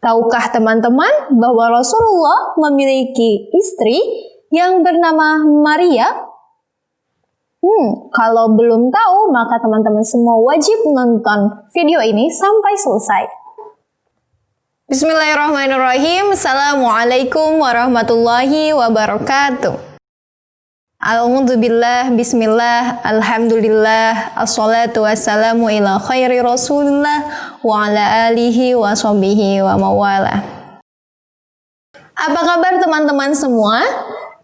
Tahukah teman-teman bahwa Rasulullah memiliki istri yang bernama Maria? Kalau belum tahu, maka teman-teman semua wajib nonton video ini sampai selesai. Bismillahirrahmanirrahim. Assalamualaikum warahmatullahi wabarakatuh. Alhamdulillah, bismillah, alhamdulillah, assalatu wassalamu ila khairi rasulillah wa ala alihi wa sahbihi wa mawala. Apa kabar teman-teman semua?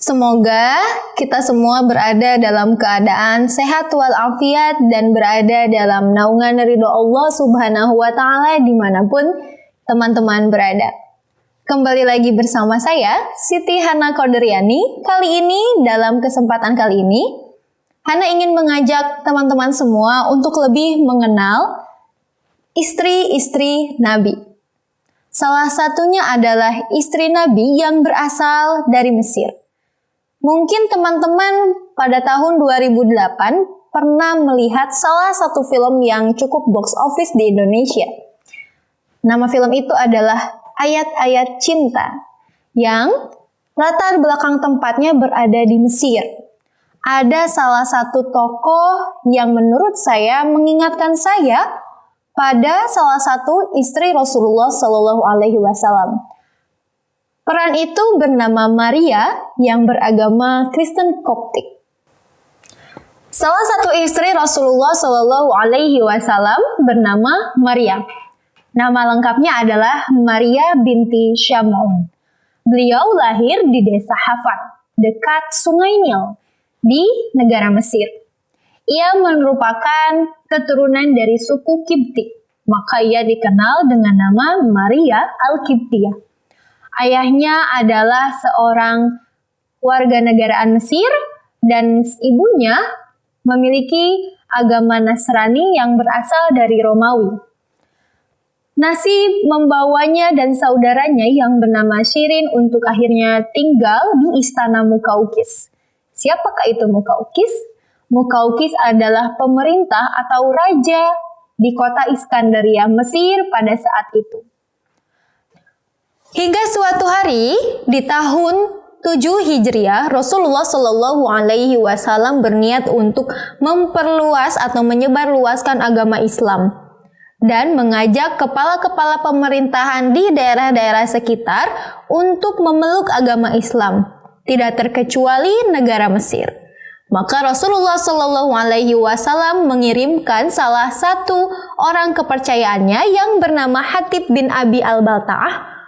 Semoga kita semua berada dalam keadaan sehat walafiat dan berada dalam naungan ridho Allah Subhanahu wa Ta'ala dimanapun teman-teman berada. Kembali lagi bersama saya, Siti Hana Kodriani. Kali ini, dalam kesempatan kali ini, Hana ingin mengajak teman-teman semua untuk lebih mengenal istri-istri Nabi. Salah satunya adalah istri Nabi yang berasal dari Mesir. Mungkin teman-teman pada tahun 2008 pernah melihat salah satu film yang cukup box office di Indonesia. Nama film itu adalah Ayat-Ayat Cinta, yang latar belakang tempatnya berada di Mesir. Ada salah satu tokoh yang menurut saya mengingatkan saya pada salah satu istri Rasulullah Shallallahu Alaihi Wasallam. Peran itu bernama Maria yang beragama Kristen Koptik. Salah satu istri Rasulullah Shallallahu Alaihi Wasallam bernama Maria. Nama lengkapnya adalah Maria binti Sham'un. Beliau lahir di desa Hafan, dekat Sungai Nil, di negara Mesir. Ia merupakan keturunan dari suku Kipti, maka ia dikenal dengan nama Maria Al-Kiptiyah. Ayahnya adalah seorang warga negaraan Mesir dan ibunya memiliki agama Nasrani yang berasal dari Romawi. Nasib membawanya dan saudaranya yang bernama Shirin untuk akhirnya tinggal di istana Mukaukis. Siapakah itu Mukaukis? Mukaukis adalah pemerintah atau raja di kota Iskandaria, Mesir pada saat itu. Hingga suatu hari di tahun 7 Hijriah, Rasulullah Shallallahu Alaihi Wasallam berniat untuk memperluas atau menyebarluaskan agama Islam dan mengajak kepala-kepala pemerintahan di daerah-daerah sekitar untuk memeluk agama Islam, tidak terkecuali negara Mesir. Maka Rasulullah Shallallahu Alaihi Wasallam mengirimkan salah satu orang kepercayaannya yang bernama Hatib bin Abi Al-Balta'ah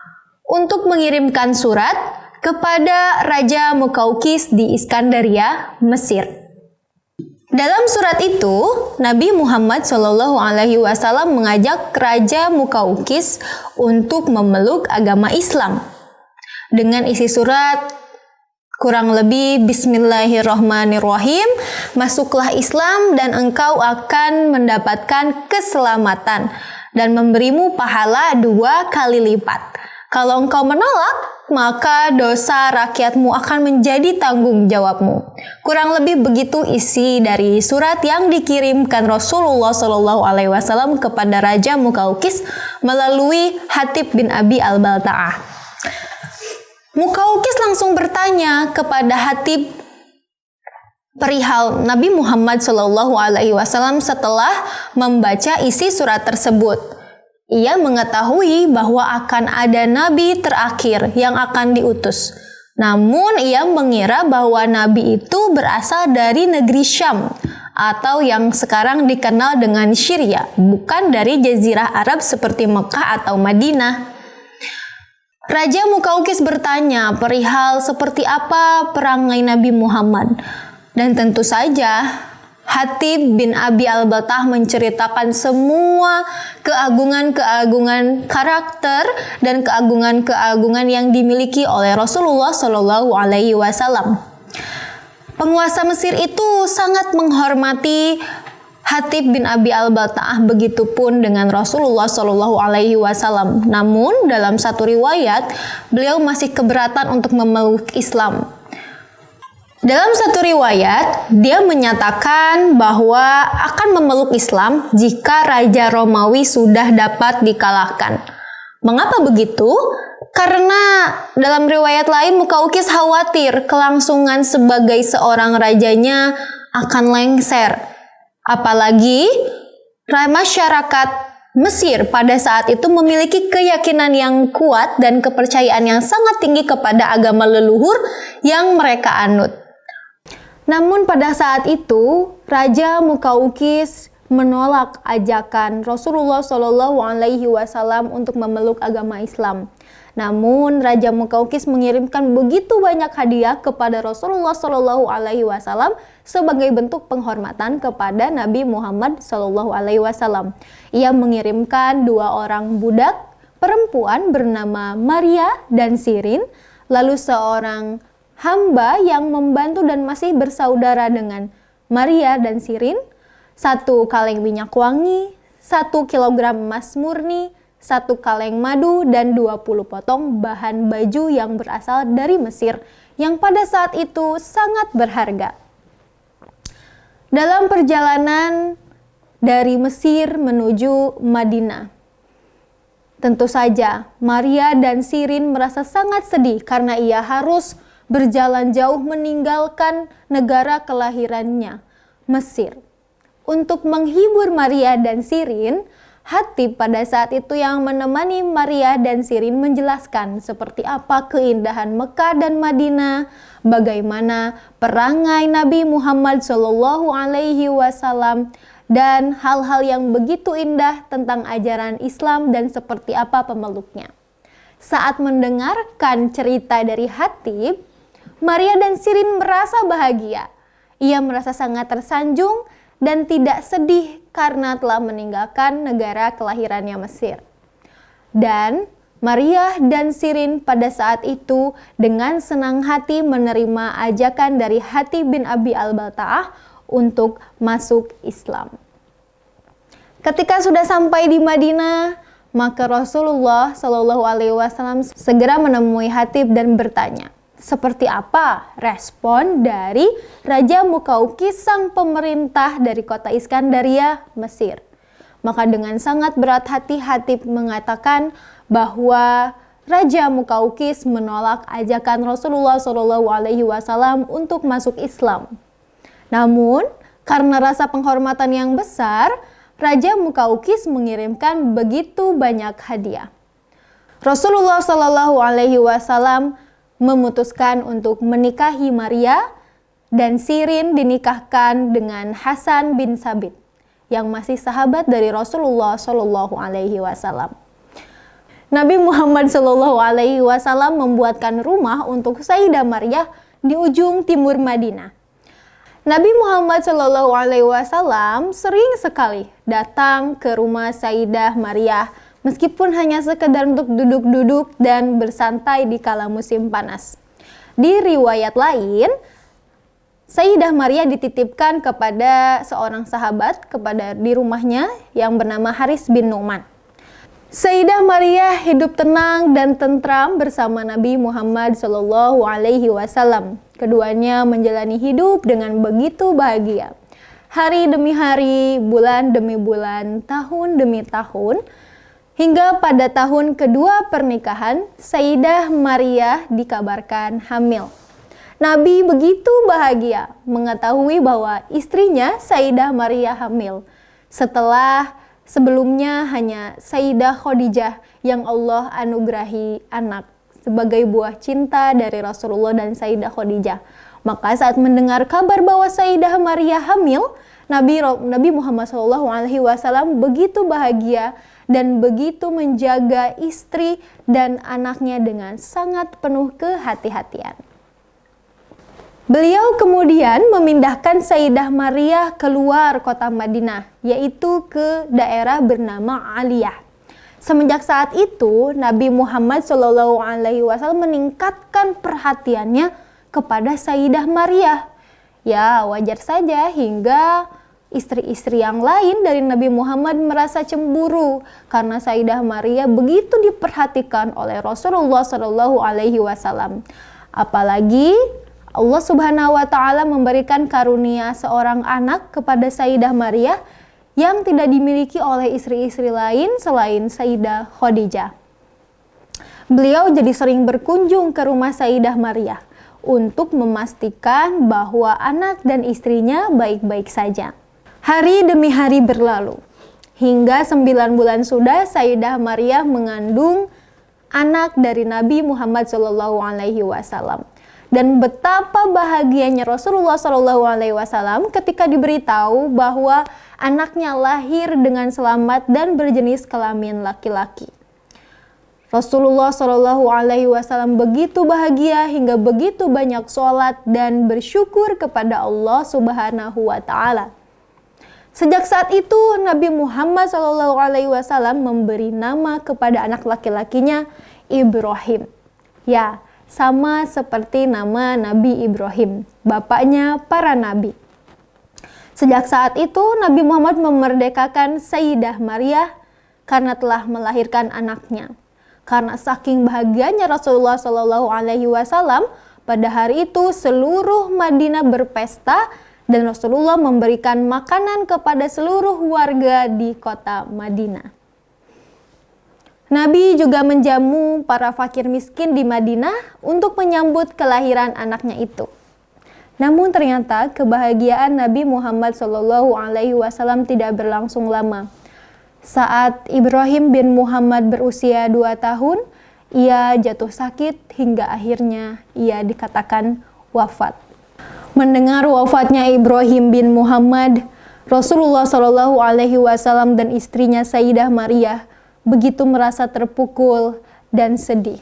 untuk mengirimkan surat kepada Raja Mukaukis di Iskandaria, Mesir. Dalam surat itu, Nabi Muhammad SAW mengajak Raja Mukaukis untuk memeluk agama Islam. Dengan isi surat kurang lebih Bismillahirrahmanirrahim, masuklah Islam dan engkau akan mendapatkan keselamatan dan memberimu pahala 2 kali lipat. Kalau engkau menolak, maka dosa rakyatmu akan menjadi tanggung jawabmu. Kurang lebih begitu isi dari surat yang dikirimkan Rasulullah SAW kepada Raja Mukaukis melalui Hatib bin Abi Al-Balta'ah. Mukaukis langsung bertanya kepada Hatib perihal Nabi Muhammad SAW setelah membaca isi surat tersebut. Ia mengetahui bahwa akan ada nabi terakhir yang akan diutus. Namun ia mengira bahwa nabi itu berasal dari negeri Syam atau yang sekarang dikenal dengan Syria, bukan dari Jazirah Arab seperti Mekah atau Madinah. Raja Mukaukis bertanya perihal seperti apa perangai Nabi Muhammad. Dan tentu saja Hatib bin Abi Al-Balta'ah menceritakan semua keagungan-keagungan karakter dan keagungan-keagungan yang dimiliki oleh Rasulullah Shallallahu Alaihi Wasallam. Penguasa Mesir itu sangat menghormati Hatib bin Abi Al-Balta'ah, begitupun dengan Rasulullah Shallallahu Alaihi Wasallam. Namun dalam satu riwayat beliau masih keberatan untuk memeluk Islam. Dalam satu riwayat, dia menyatakan bahwa akan memeluk Islam jika Raja Romawi sudah dapat dikalahkan. Mengapa begitu? Karena dalam riwayat lain Mukaukis khawatir kelangsungan sebagai seorang rajanya akan lengser. Apalagi masyarakat Mesir pada saat itu memiliki keyakinan yang kuat dan kepercayaan yang sangat tinggi kepada agama leluhur yang mereka anut. Namun pada saat itu Raja Mukaukis menolak ajakan Rasulullah Shallallahu Alaihi Wasallam untuk memeluk agama Islam. Namun Raja Mukaukis mengirimkan begitu banyak hadiah kepada Rasulullah Shallallahu Alaihi Wasallam sebagai bentuk penghormatan kepada Nabi Muhammad Shallallahu Alaihi Wasallam. Ia mengirimkan 2 orang budak perempuan bernama Maria dan Sirin, lalu seorang hamba yang membantu dan masih bersaudara dengan Maria dan Sirin, 1 kaleng minyak wangi, 1 kilogram emas murni, 1 kaleng madu, dan 20 potong bahan baju yang berasal dari Mesir, yang pada saat itu sangat berharga. Dalam perjalanan dari Mesir menuju Madinah, tentu saja Maria dan Sirin merasa sangat sedih karena ia harus berjalan jauh meninggalkan negara kelahirannya, Mesir. Untuk menghibur Maria dan Sirin, Hatib pada saat itu yang menemani Maria dan Sirin menjelaskan seperti apa keindahan Mekah dan Madinah, bagaimana perangai Nabi Muhammad Shallallahu Alaihi Wasallam, dan hal-hal yang begitu indah tentang ajaran Islam dan seperti apa pemeluknya. Saat mendengarkan cerita dari Hatib, Maria dan Sirin merasa bahagia. Ia merasa sangat tersanjung dan tidak sedih karena telah meninggalkan negara kelahirannya Mesir. Dan Maria dan Sirin pada saat itu dengan senang hati menerima ajakan dari Hatib bin Abi al-Balta'ah untuk masuk Islam. Ketika sudah sampai di Madinah, maka Rasulullah Shallallahu Alaihi Wasallam segera menemui Hatib dan bertanya, seperti apa respon dari Raja Mukaukis sang pemerintah dari kota Iskandaria, Mesir. Maka dengan sangat berat hati Hatib mengatakan bahwa Raja Mukaukis menolak ajakan Rasulullah Shallallahu Alaihi Wasallam untuk masuk Islam. Namun karena rasa penghormatan yang besar, Raja Mukaukis mengirimkan begitu banyak hadiah. Rasulullah Shallallahu Alaihi Wasallam memutuskan untuk menikahi Maria, dan Sirin dinikahkan dengan Hasan bin Sabit yang masih sahabat dari Rasulullah Shallallahu Alaihi Wasallam. Nabi Muhammad Shallallahu Alaihi Wasallam membuatkan rumah untuk Sayyidah Maria di ujung timur Madinah. Nabi Muhammad Shallallahu Alaihi Wasallam sering sekali datang ke rumah Sayyidah Maria, meskipun hanya sekedar untuk duduk-duduk dan bersantai di kala musim panas. Di riwayat lain, Sayyidah Maria dititipkan kepada seorang sahabat di rumahnya yang bernama Haris bin Nu'man. Sayyidah Maria hidup tenang dan tentram bersama Nabi Muhammad Shallallahu Alaihi Wasallam. Keduanya menjalani hidup dengan begitu bahagia. Hari demi hari, bulan demi bulan, tahun demi tahun, hingga pada tahun kedua pernikahan, Sayyidah Maria dikabarkan hamil. Nabi begitu bahagia mengetahui bahwa istrinya Sayyidah Maria hamil. Setelah sebelumnya hanya Sayyidah Khadijah yang Allah anugerahi anak sebagai buah cinta dari Rasulullah dan Sayyidah Khadijah. Maka saat mendengar kabar bahwa Sayyidah Maria hamil, Nabi Muhammad SAW begitu bahagia dan begitu menjaga istri dan anaknya dengan sangat penuh kehati-hatian. Beliau kemudian memindahkan Sayyidah Maria keluar kota Madinah, yaitu ke daerah bernama Aliyah. Semenjak saat itu, Nabi Muhammad SAW meningkatkan perhatiannya kepada Sayyidah Maria. Ya, wajar saja hingga istri-istri yang lain dari Nabi Muhammad merasa cemburu karena Sayyidah Maria begitu diperhatikan oleh Rasulullah SAW. Apalagi Allah Subhanahu wa Ta'ala memberikan karunia seorang anak kepada Sayyidah Maria yang tidak dimiliki oleh istri-istri lain selain Sayyidah Khadijah. beliau jadi sering berkunjung ke rumah Sayyidah Maryah untuk memastikan bahwa anak dan istrinya baik-baik saja. Hari demi hari berlalu, hingga 9 bulan sudah Sayyidah Maryah mengandung anak dari Nabi Muhammad SAW. Dan betapa bahagianya Rasulullah SAW ketika diberitahu bahwa anaknya lahir dengan selamat dan berjenis kelamin laki-laki. Rasulullah SAW begitu bahagia hingga begitu banyak sholat dan bersyukur kepada Allah Subhanahu wa Ta'ala. Sejak saat itu Nabi Muhammad SAW memberi nama kepada anak laki-lakinya Ibrahim. Ya, sama seperti nama Nabi Ibrahim, bapaknya para nabi. Sejak saat itu Nabi Muhammad memerdekakan Sayyidah Maryah karena telah melahirkan anaknya. Karena saking bahagianya Rasulullah SAW, pada hari itu seluruh Madinah berpesta dan Rasulullah memberikan makanan kepada seluruh warga di kota Madinah. Nabi juga menjamu para fakir miskin di Madinah untuk menyambut kelahiran anaknya itu. Namun ternyata kebahagiaan Nabi Muhammad SAW tidak berlangsung lama. Saat Ibrahim bin Muhammad berusia 2 tahun, ia jatuh sakit hingga akhirnya ia dikatakan wafat. Mendengar wafatnya Ibrahim bin Muhammad, Rasulullah SAW dan istrinya Sayyidah Maryah begitu merasa terpukul dan sedih.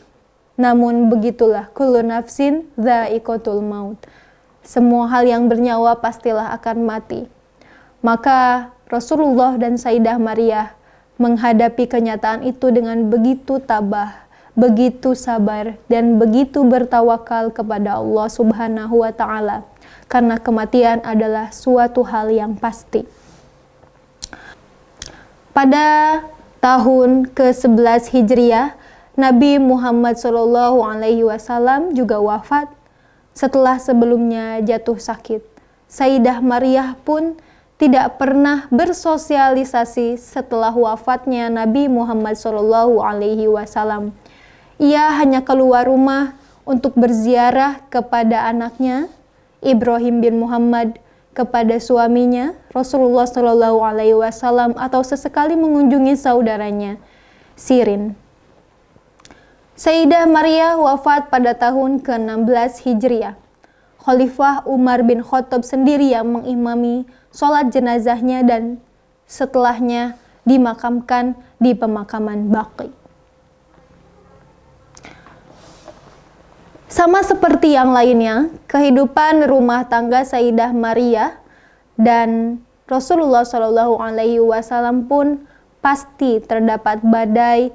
Namun begitulah, kullu nafsin dha'iqatul maut. Semua hal yang bernyawa pastilah akan mati. Maka Rasulullah dan Sayyidah Maryah menghadapi kenyataan itu dengan begitu tabah, begitu sabar, dan begitu bertawakal kepada Allah Subhanahu wa Ta'ala. Karena kematian adalah suatu hal yang pasti. Pada tahun ke-11 Hijriah, Nabi Muhammad SAW juga wafat setelah sebelumnya jatuh sakit. Sayyidah Maryah pun tidak pernah bersosialisasi setelah wafatnya Nabi Muhammad SAW. Ia hanya keluar rumah untuk berziarah kepada anaknya Ibrahim bin Muhammad, kepada suaminya Rasulullah SAW, atau sesekali mengunjungi saudaranya Sirin. Sayyidah Maryah wafat pada tahun ke-16 Hijriah. Khalifah Umar bin Khattab sendiri yang mengimami sholat jenazahnya dan setelahnya dimakamkan di pemakaman Baqi. Sama seperti yang lainnya, kehidupan rumah tangga Sayyidah Maryah dan Rasulullah SAW pun pasti terdapat badai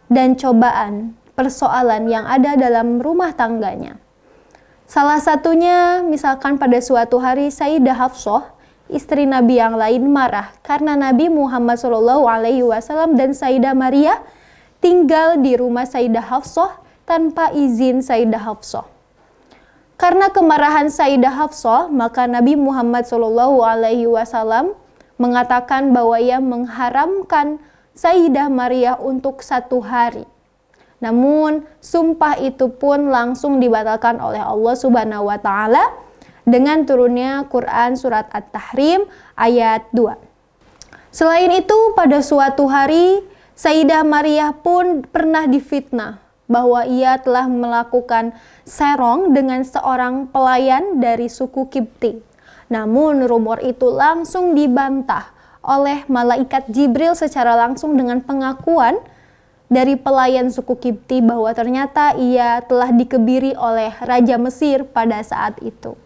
dan cobaan persoalan yang ada dalam rumah tangganya. Salah satunya misalkan pada suatu hari Sayyidah Hafsah, istri Nabi yang lain, marah karena Nabi Muhammad SAW dan Sayyidah Maryah tinggal di rumah Sayyidah Hafsah tanpa izin Sayyidah Hafsah. Karena kemarahan Sayyidah Hafsah, maka Nabi Muhammad SAW mengatakan bahwa ia mengharamkan Sayyidah Maryah untuk 1 hari. Namun, sumpah itu pun langsung dibatalkan oleh Allah Subhanahu wa Ta'ala dengan turunnya Quran surat At-Tahrim ayat 2. Selain itu, pada suatu hari Sayyidah Maryah pun pernah difitnah bahwa ia telah melakukan serong dengan seorang pelayan dari suku Kipti. Namun rumor itu langsung dibantah oleh malaikat Jibril secara langsung dengan pengakuan dari pelayan suku Kipti bahwa ternyata ia telah dikebiri oleh Raja Mesir pada saat itu.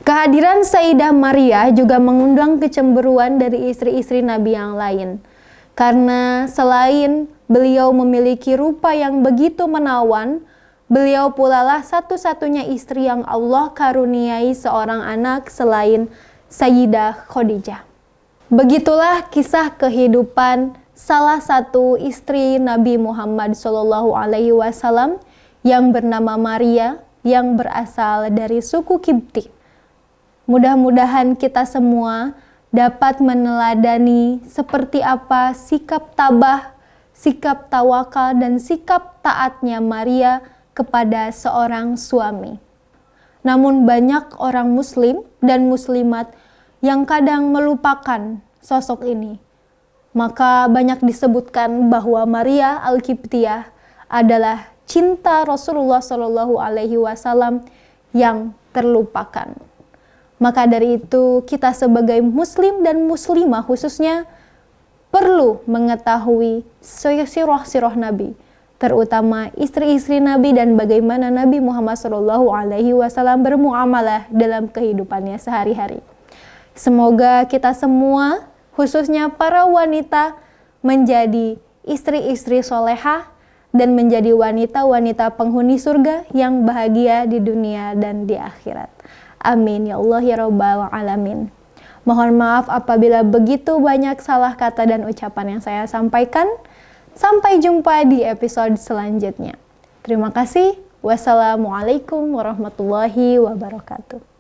Kehadiran Sayyidah Maryah juga mengundang kecemburuan dari istri-istri Nabi yang lain. Karena selain beliau memiliki rupa yang begitu menawan, beliau pula lah satu-satunya istri yang Allah karuniai seorang anak selain Sayyidah Khadijah. Begitulah kisah kehidupan salah satu istri Nabi Muhammad SAW yang bernama Maria, yang berasal dari suku Kipti. Mudah-mudahan kita semua dapat meneladani seperti apa sikap tabah, sikap tawakal dan sikap taatnya Maria kepada seorang suami. Namun banyak orang muslim dan muslimat yang kadang melupakan sosok ini. Maka banyak disebutkan bahwa Maria Al-Qibtiyah adalah cinta Rasulullah Shallallahu Alaihi Wasallam yang terlupakan. Maka dari itu kita sebagai muslim dan muslimah khususnya perlu mengetahui sirah Nabi, terutama istri-istri Nabi dan bagaimana Nabi Muhammad Shallallahu Alaihi Wasallam bermuamalah dalam kehidupannya sehari-hari. Semoga kita semua, khususnya para wanita, menjadi istri-istri solehah dan menjadi wanita-wanita penghuni surga yang bahagia di dunia dan di akhirat. Amin ya Allah ya Rabbal Alamin. Mohon maaf apabila begitu banyak salah kata dan ucapan yang saya sampaikan. Sampai jumpa di episode selanjutnya. Terima kasih. Wassalamualaikum warahmatullahi wabarakatuh.